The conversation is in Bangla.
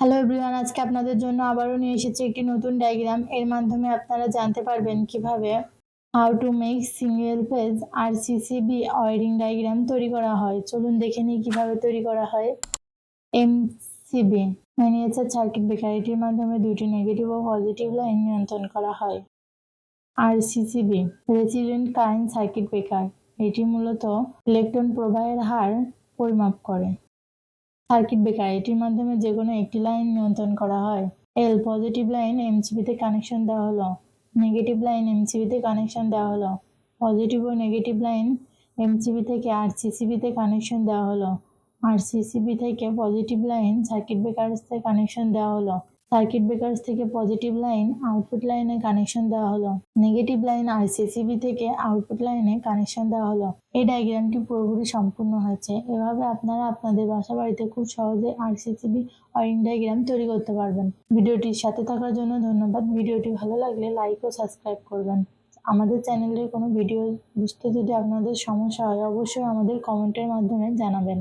হ্যালো এভরিওয়ান, আজকে আপনাদের জন্য আবারও নিয়ে এসেছি একটি নতুন ডায়াগ্রাম। এর মাধ্যমে আপনারা জানতে পারবেন কিভাবে how to make single phase RCCB wiring diagram তৈরি করা হয়। চলুন দেখে নিই কিভাবে তৈরি করা হয়। MCB মিনিয়েচার সার্কিট ব্রেকার, এটির মাধ্যমে দুটি নেগেটিভ ও পজিটিভ লাইন নিয়ন্ত্রণ করা হয়। RCCB residual current circuit breaker, এটি মূলত ইলেকট্রন প্রবাহের হার পরিমাপ করে। সার্কিট ব্রেকার, এটির মাধ্যমে যে কোনো একটি লাইন নিয়ন্ত্রণ করা হয়। পজিটিভ লাইন MCB-তে কানেকশন দেওয়া হলো, নেগেটিভ লাইন MCB-তে কানেকশন দেওয়া হলো। পজিটিভ ও নেগেটিভ লাইন MCB থেকে RCCB-তে কানেকশন দেওয়া হলো। RCCB থেকে পজিটিভ লাইন সার্কিট ব্রেকারসে কানেকশন দেওয়া হলো। সার্কিট ব্রেকারস থেকে পজিটিভ লাইন আউটপুট লাইনে কানেকশন দেওয়া হলো। নেগেটিভ লাইন RCCB থেকে আউটপুট লাইনে কানেকশন দেওয়া হলো। এই ডায়াগ্রামটি পুরোপুরি সম্পূর্ণ হয়েছে। এভাবে আপনারা আপনাদের বাসা বাড়িতে খুব সহজে RCCB ওয়্যারিং ডায়াগ্রাম তৈরি করতে পারবেন। ভিডিওটির সাথে থাকার জন্য ধন্যবাদ। ভিডিওটি ভালো লাগলে লাইক ও সাবস্ক্রাইব করবেন। আমাদের চ্যানেলের কোনো ভিডিও বুঝতে যদি আপনাদের সমস্যা হয়, অবশ্যই আমাদের কমেন্টের মাধ্যমে জানাবেন।